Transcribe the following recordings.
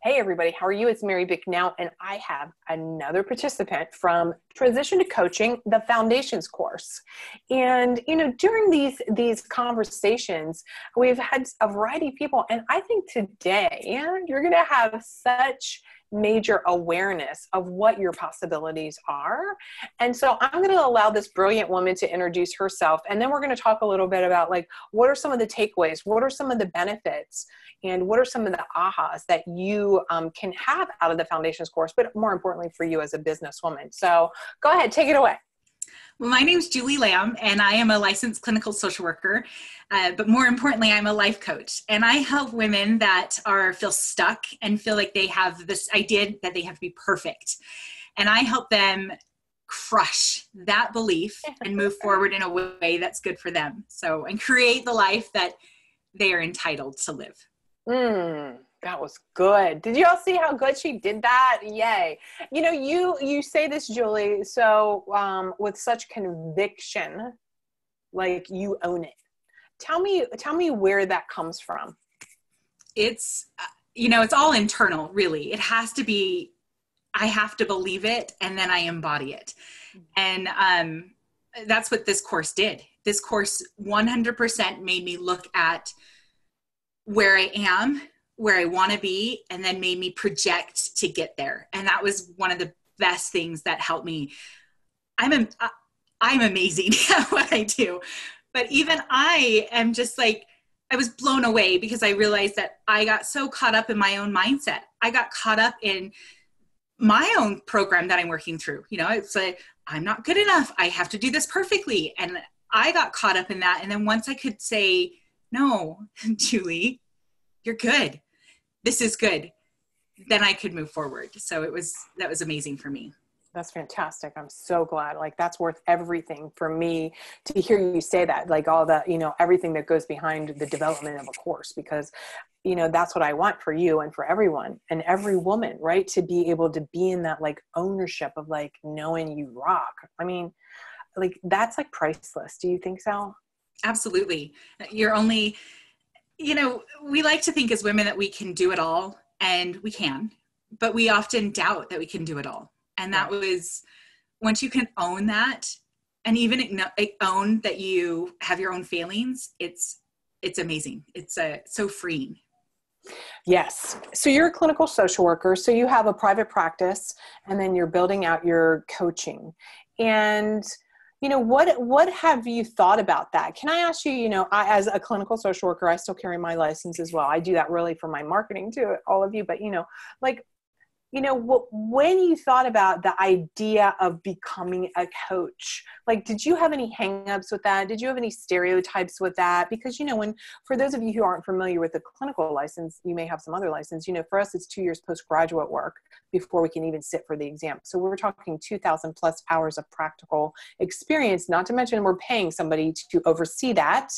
Hey everybody, how are you? It's Mary Bicknell, and I have another participant from Transition to Coaching, the Foundations course. And during these conversations, we've had a variety of people, and I think today you're going to have such major awareness of what your possibilities are. And so I'm going to allow this brilliant woman to introduce herself, and then we're going to talk a little bit about what are some of the takeaways, what are some of the benefits, and what are some of the ahas that you can have out of the Foundations course, but more importantly for you as a businesswoman. So go ahead, take it away. Well, my name is Julie Lamb, and I am a licensed clinical social worker. But more importantly, I'm a life coach, and I help women that feel stuck and feel like they have this idea that they have to be perfect. And I help them crush that belief and move forward in a way that's good for them. And create the life that they are entitled to live. That was good. Did you all see how good she did that? Yay. You say this, Julie, so with such conviction, like you own it. Tell me where that comes from. It's, it's all internal, really. It has to be, I have to believe it, and then I embody it. And that's what this course did. This course 100% made me look at where I am, where I want to be, and then made me project to get there. And that was one of the best things that helped me. I'm amazing at what I do, but even I am just I was blown away because I realized that I got so caught up in my own mindset. I got caught up in my own program that I'm working through. It's I'm not good enough. I have to do this perfectly. And I got caught up in that. And then once I could say, no, Julie, you're good. This is good. Then I could move forward. So that was amazing for me. That's fantastic. I'm so glad. That's worth everything for me to hear you say that, all the, everything that goes behind the development of a course, because, that's what I want for you and for everyone and every woman, right? To be able to be in that ownership of knowing you rock. I mean, that's priceless. Do you think so? Absolutely. You're only, we like to think as women that we can do it all, and we can, but we often doubt that we can do it all. And that was, once you can own that, and even own that you have your own failings, it's amazing. It's so freeing. Yes. So you're a clinical social worker. So you have a private practice, and then you're building out your coaching. And what have you thought about that? Can I ask you, I, as a clinical social worker, I still carry my license as well. I do that really for my marketing to all of you, but when you thought about the idea of becoming a coach, did you have any hangups with that? Did you have any stereotypes with that? Because, for those of you who aren't familiar with the clinical license, you may have some other license, for us, it's 2 years postgraduate work before we can even sit for the exam. So we're talking 2,000 plus hours of practical experience, not to mention we're paying somebody to oversee that.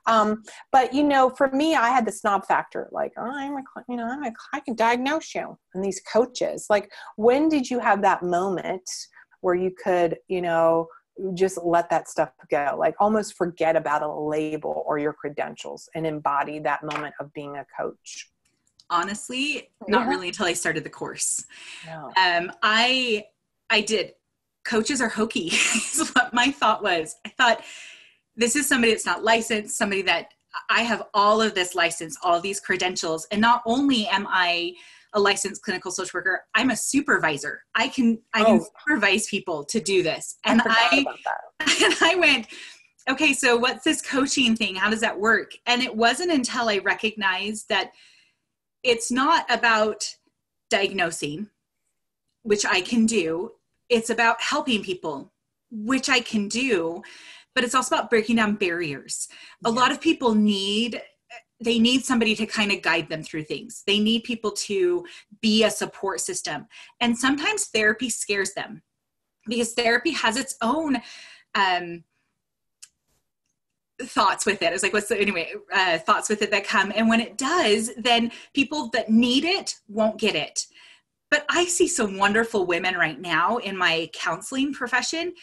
But, for me, I had the snob factor, I can diagnose you. And these coaches, when did you have that moment where you could, just let that stuff go, almost forget about a label or your credentials and embody that moment of being a coach? Honestly, not really until I started the course. No. I did. Coaches are hokey is what my thought was. I thought, this is somebody that's not licensed, somebody that I have all of this license, all of these credentials. And not only am I a licensed clinical social worker, I'm a supervisor. I can supervise people to do this. And I went, okay, so what's this coaching thing? How does that work? And it wasn't until I recognized that it's not about diagnosing, which I can do. It's about helping people, which I can do, but it's also about breaking down barriers. A lot of people need somebody to kind of guide them through things. They need people to be a support system. And sometimes therapy scares them because therapy has its own thoughts with it. It's thoughts with it that come. And when it does, then people that need it won't get it. But I see some wonderful women right now in my counseling profession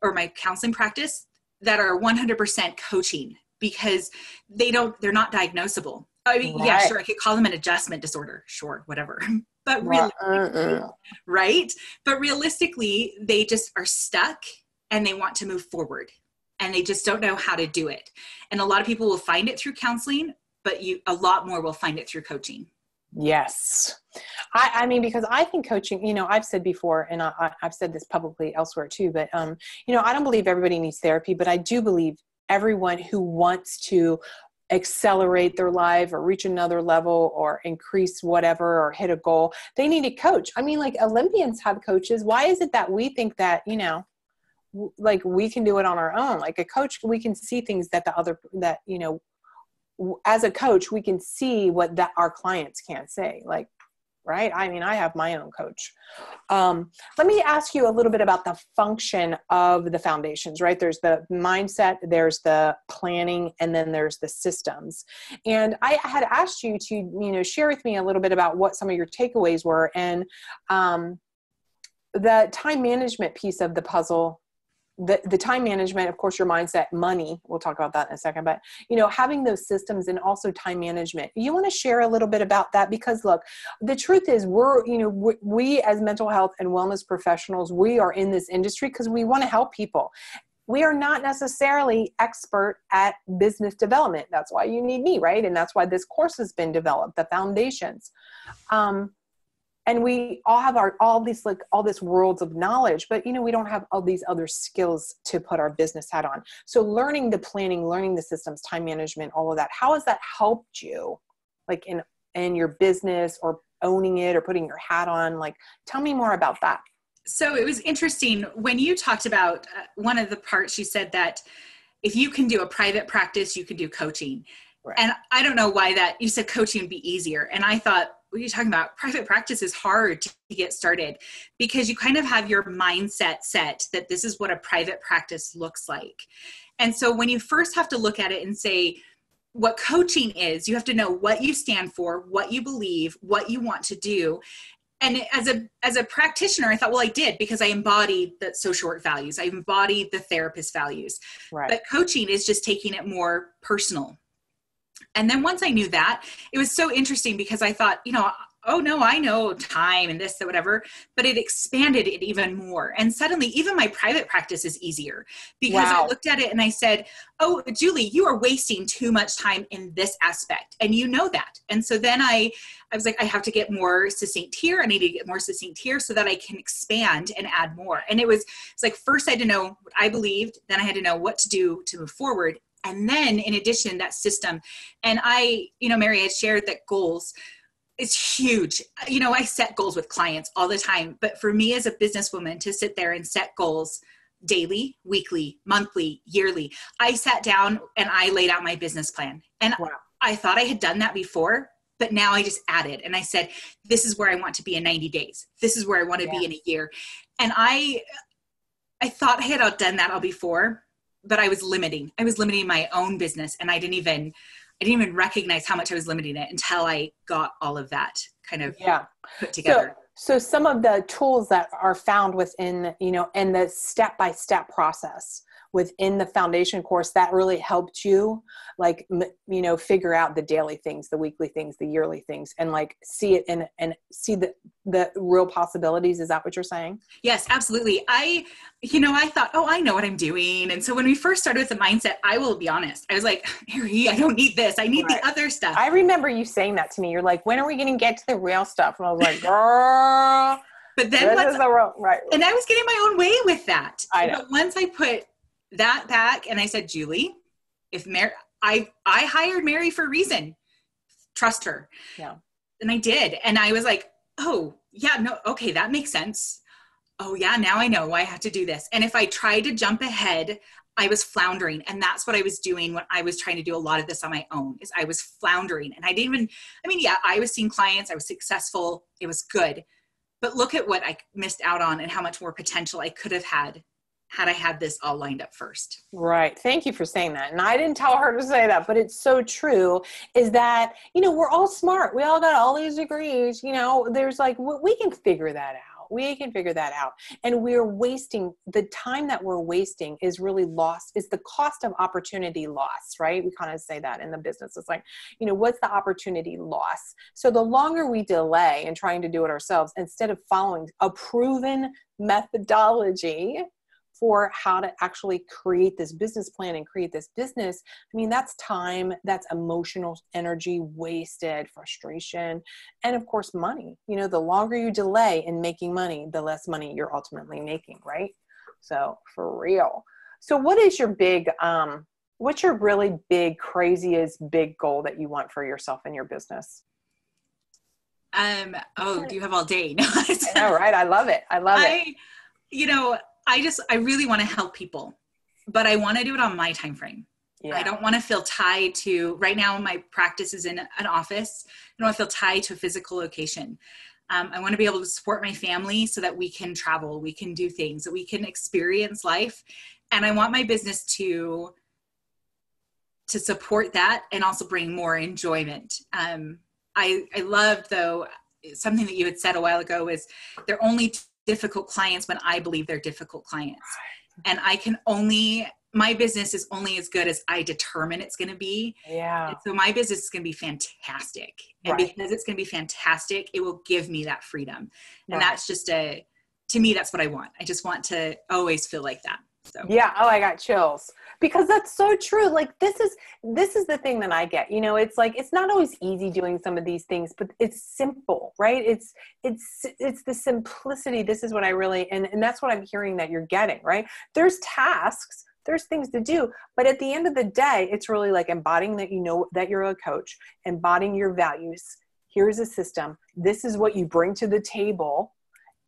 or my counseling practice that are 100% coaching because they're not diagnosable. I mean, yeah, Right. sure. I could call them an adjustment disorder. Sure. Whatever. But Right. realistically, right. But realistically, they just are stuck and they want to move forward and they just don't know how to do it. And a lot of people will find it through counseling, but a lot more will find it through coaching. Yes. I mean, because I think coaching, you know, I've said before, and I've said this publicly elsewhere too, but, you know, I don't believe everybody needs therapy, but I do believe everyone who wants to accelerate their life or reach another level or increase whatever or hit a goal, they need a coach. I mean, like Olympians have coaches. Why is it that we think that, you know, like we can do it on our own? Like a coach, we can see things that you know, as a coach, we can see what that our clients can't say. Like, right? I mean, I have my own coach. Let me ask you a little bit about the function of the foundations, right? There's the mindset, there's the planning, and then there's the systems. And I had asked you to, you know, share with me a little bit about what some of your takeaways were. And the time management piece of the puzzle, the time management, of course, your mindset, money, we'll talk about that in a second, but, you know, having those systems and also time management. You want to share a little bit about that? Because look, the truth is we as mental health and wellness professionals, we are in this industry because we want to help people. We are not necessarily expert at business development. That's why you need me, right? And that's why this course has been developed, the foundations. And we all have all this worlds of knowledge, but, you know, we don't have all these other skills to put our business hat on. So learning the planning, learning the systems, time management, all of that, how has that helped you, like in your business or owning it or putting your hat on? Like, tell me more about that. So it was interesting when you talked about one of the parts, you said that if you can do a private practice, you can do coaching. Right. And I don't know why that you said coaching would be easier. And I thought, what are you talking about? Private practice is hard to get started because you kind of have your mindset set that this is what a private practice looks like. And so when you first have to look at it and say what coaching is, you have to know what you stand for, what you believe, what you want to do. And as a practitioner, I thought, well, I did because I embodied the social work values. I embodied the therapist values. Right. But coaching is just taking it more personal. And then once I knew that, it was so interesting because I thought, you know, oh no, I know time and this, that, whatever, but it expanded it even more. And suddenly even my private practice is easier because I looked at it and I said, oh, Julie, you are wasting too much time in this aspect. And you know that. And so then I was like, I have to get more succinct here. I need to get more succinct here so that I can expand and add more. And it's like, first I had to know what I believed, then I had to know what to do to move forward. And then in addition, that system. And Mary had shared that goals is huge. You know, I set goals with clients all the time, but for me as a businesswoman to sit there and set goals daily, weekly, monthly, yearly, I sat down and I laid out my business plan. And I thought I had done that before, but now I just added and I said, this is where I want to be in 90 days. This is where I want to be in a year. And I thought I had outdone that all before, but I was limiting my own business. And I didn't even recognize how much I was limiting it until I got all of that kind of put together. So some of the tools that are found within, you know, and the step-by-step process within the foundation course that really helped you, like, you know, figure out the daily things, the weekly things, the yearly things, and like see it and see the real possibilities. Is that what you're saying? Yes, absolutely. I thought, oh, I know what I'm doing. And so when we first started with the mindset, I will be honest, I was like, Harry, I don't need this. I need the other stuff. I remember you saying that to me. You're like, when are we going to get to the real stuff? And I was like, girl. But then and I was getting my own way with that. I know. But once I put that back and I said, Julie, if I hired Mary for a reason, trust her. Yeah. And I did. And I was like, oh yeah, no, okay, that makes sense. Oh yeah, now I know why I have to do this. And if I tried to jump ahead, I was floundering. And that's what I was doing when I was trying to do a lot of this on my own, is I was floundering. And I was seeing clients, I was successful, it was good. But look at what I missed out on and how much more potential I could have had I had this all lined up first. Right. Thank you for saying that. And I didn't tell her to say that, but it's so true, is that, you know, we're all smart. We all got all these degrees, you know, there's like, we can figure that out. We can figure that out. And we're wasting the time that we're wasting is really lost. It's the cost of opportunity loss, right? We kind of say that in the business. It's like, what's the opportunity loss? So the longer we delay in trying to do it ourselves, instead of following a proven methodology for how to actually create this business plan and create this business, that's time, that's emotional energy wasted, frustration, and of course, money. The longer you delay in making money, the less money you're ultimately making, right? So for real. So what is your what's your really big, craziest, big goal that you want for yourself and your business? Do you have all day? No, I know, right? I love it. I really want to help people, but I want to do it on my time frame. Yeah. I don't want to feel tied to, right now my practice is in an office. I don't want to feel tied to a physical location. I want to be able to support my family so that we can travel, we can do things, that we can experience life. And I want my business to support that and also bring more enjoyment. I loved, though, something that you had said a while ago is they're only difficult clients when I believe they're difficult clients. And my business is only as good as I determine it's going to be. Yeah. And so my business is going to be fantastic. And because it's going to be fantastic, it will give me that freedom. And that's just to me, that's what I want. I just want to always feel like that. So. Yeah. Oh, I got chills because that's so true. Like this is the thing that I get, it's like, it's not always easy doing some of these things, but it's simple, right? It's the simplicity. This is what I really, and that's what I'm hearing that you're getting, right? There's tasks, there's things to do, but at the end of the day, it's really like embodying that, that you're a coach, embodying your values. Here's a system. This is what you bring to the table.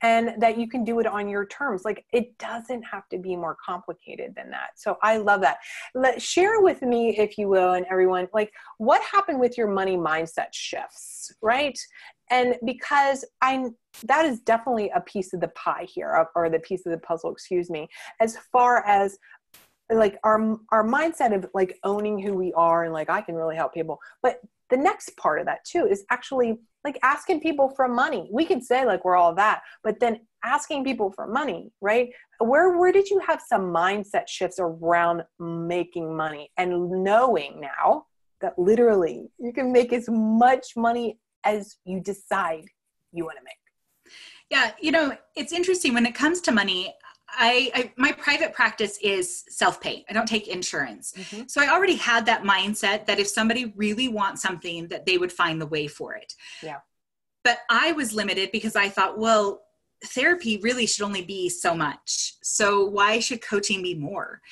And that you can do it on your terms. Like it doesn't have to be more complicated than that. So I love that. Share with me, if you will, and everyone, like what happened with your money mindset shifts, right? And because that is definitely a piece of the pie here, or the piece of the puzzle, excuse me, as far as like our mindset of like owning who we are and like, I can really help people. But the next part of that too is actually like asking people for money. We can say like we're all that, but then asking people for money, right? Where did you have some mindset shifts around making money and knowing now that literally you can make as much money as you decide you want to make? Yeah. It's interesting when it comes to money. My private practice is self-pay. I don't take insurance. Mm-hmm. So I already had that mindset that if somebody really wants something, that they would find the way for it. Yeah. But I was limited because I thought, well, therapy really should only be so much. So why should coaching be more?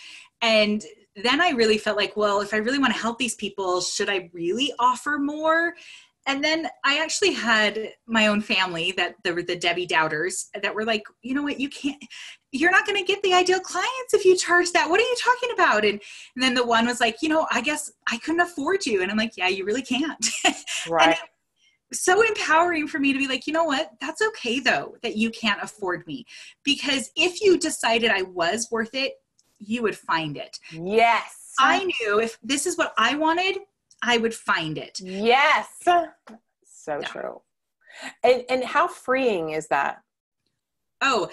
And then I really felt like, well, if I really want to help these people, should I really offer more? And then I actually had my own family that there were the Debbie doubters that were like, you know what, you're not going to get the ideal clients if you charge that. What are you talking about? And then the one was like, I guess I couldn't afford you. And I'm like, yeah, you really can't. Right. And so empowering for me to be like, you know what, that's okay though, that you can't afford me. Because if you decided I was worth it, you would find it. Yes. I knew if this is what I wanted, I would find it. Yes. So true. And how freeing is that? Oh,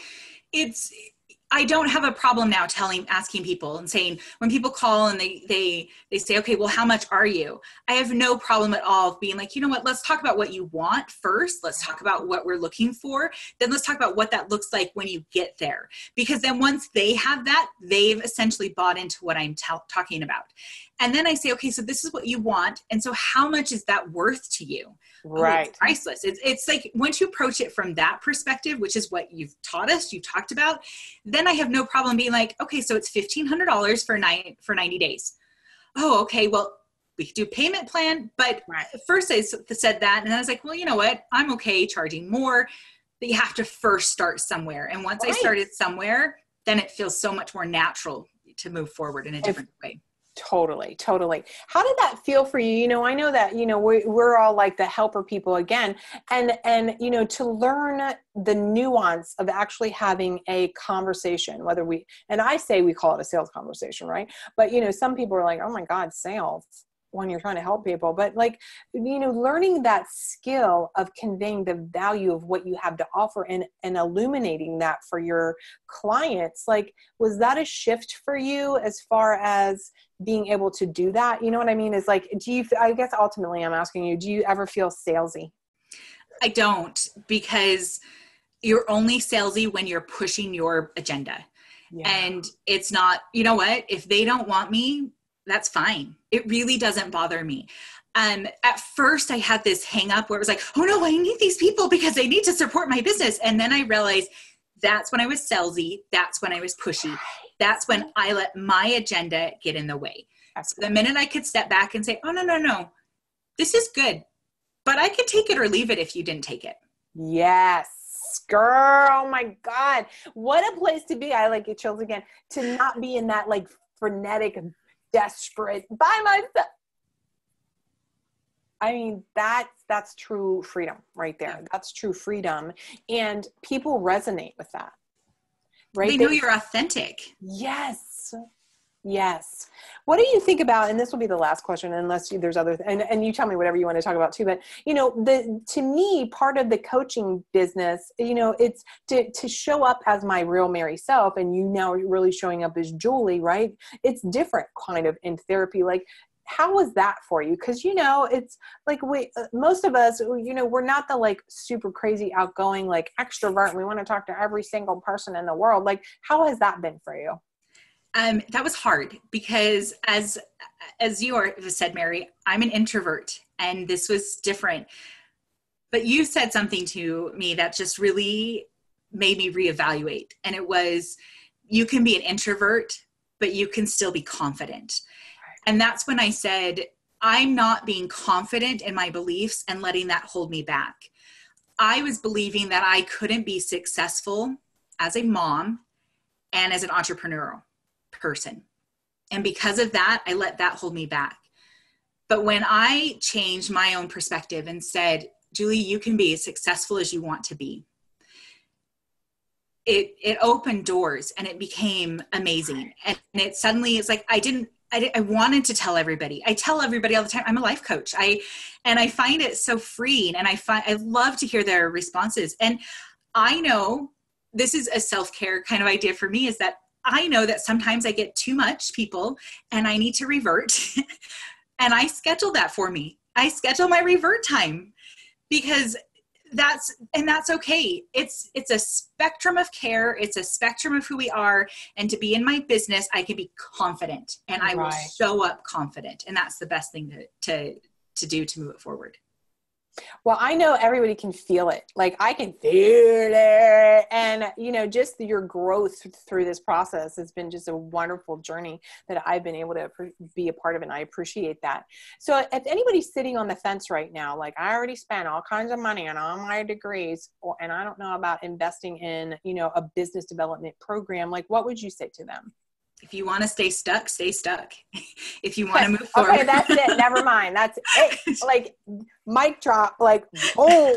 I don't have a problem now asking people and saying, when people call and they say, okay, well, how much are you? I have no problem at all being like, you know what, let's talk about what you want first. Let's talk about what we're looking for. Then let's talk about what that looks like when you get there. Because then once they have that, they've essentially bought into what I'm talking about. And then I say, okay, so this is what you want. And so how much is that worth to you? Right. Oh, it's priceless. It's like once you approach it from that perspective, which is what you've taught us, you've talked about, then I have no problem being like, okay, so it's $1,500 for 90 days. Oh, okay. Well, we could do a payment plan. But first I said that. And I was like, well, you know what? I'm okay charging more, but you have to first start somewhere. And once I started somewhere, then it feels so much more natural to move forward in a different way. Totally. How did that feel for you? I know that, we're all like the helper people again, and, to learn the nuance of actually having a conversation, and I say we call it a sales conversation, right? But, some people are like, oh my God, sales. when you're trying to help people, but like, learning that skill of conveying the value of what you have to offer and illuminating that for your clients, like, was that a shift for you as far as being able to do that? You know what I mean? Is like, I guess ultimately I'm asking you, do you ever feel salesy? I don't, because you're only salesy when you're pushing your agenda. Yeah. And it's not, you know what, if they don't want me, that's fine. It really doesn't bother me. At first I had this hang up where it was like, oh no, I need these people because they need to support my business. And then I realized that's when I was salesy. That's when I was pushy. That's when I let my agenda get in the way. So the minute I could step back and say, oh, no, this is good, but I could take it or leave it if you didn't take it. Yes. Girl, oh my God. What a place to be. I get chills again, to not be in that like frenetic, desperate by myself. I mean, that's true freedom right there. That's true freedom. And people resonate with that. Right? They know you're authentic. Yes. Yes. What do you think about, and this will be the last question, unless there's other, and you tell me whatever you want to talk about too, but to me, part of the coaching business, it's to show up as my real Mary self, and you now are really showing up as Julie, right? It's different kind of in therapy. Like, how was that for you? Because, it's like most of us, we're not the like super crazy outgoing, like extrovert. And we want to talk to every single person in the world. Like, how has that been for you? That was hard because as you said, Mary, I'm an introvert and this was different. But you said something to me that just really made me reevaluate. And it was, you can be an introvert, but you can still be confident. And that's when I said, I'm not being confident in my beliefs and letting that hold me back. I was believing that I couldn't be successful as a mom and as an entrepreneurial person. And because of that, I let that hold me back. But when I changed my own perspective and said, Julie, you can be as successful as you want to be, it opened doors and it became amazing. And it suddenly is like, I wanted to tell everybody. I tell everybody all the time, I'm a life coach. I find it so freeing, and I love to hear their responses. And I know this is a self-care kind of idea for me, is that I know that sometimes I get too much people and I need to revert. And I schedule that for me. I schedule my revert time because that's okay. It's a spectrum of care. It's a spectrum of who we are. And to be in my business, I can be confident and I will show up confident. And that's the best thing to do to move it forward. Well, I know everybody can feel it. Like, I can feel it. And, just your growth through this process has been just a wonderful journey that I've been able to be a part of. And I appreciate that. So if anybody's sitting on the fence right now, like, I already spent all kinds of money on all my degrees, and I don't know about investing in, a business development program, like, what would you say to them? If you want to stay stuck, stay stuck. If you want to move forward. Okay, that's it. Never mind. That's it. Like, mic drop, like, boom.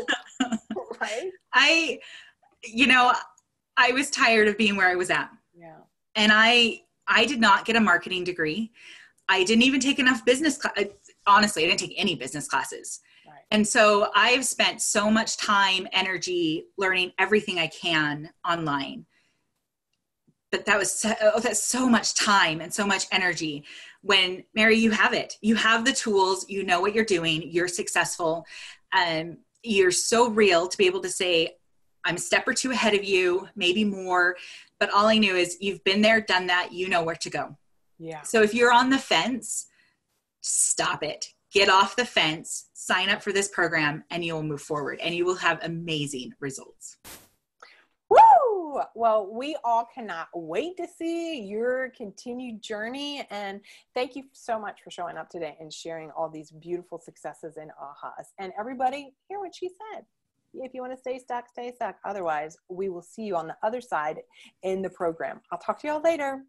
Right? I was tired of being where I was at. Yeah. And I did not get a marketing degree. I didn't even take enough business. Honestly, I didn't take any business classes. Right. And so I've spent so much time, energy, learning everything I can online. But that's so much time and so much energy. When, Mary, you have it. You have the tools. You know what you're doing. You're successful. You're so real to be able to say, I'm a step or two ahead of you, maybe more. But all I knew is you've been there, done that. You know where to go. Yeah. So if you're on the fence, stop it. Get off the fence. Sign up for this program, and you will move forward. And you will have amazing results. Woo! Well, we all cannot wait to see your continued journey. And thank you so much for showing up today and sharing all these beautiful successes and ahas. And everybody, hear what she said. If you want to stay stuck, stay stuck. Otherwise, we will see you on the other side in the program. I'll talk to y'all later.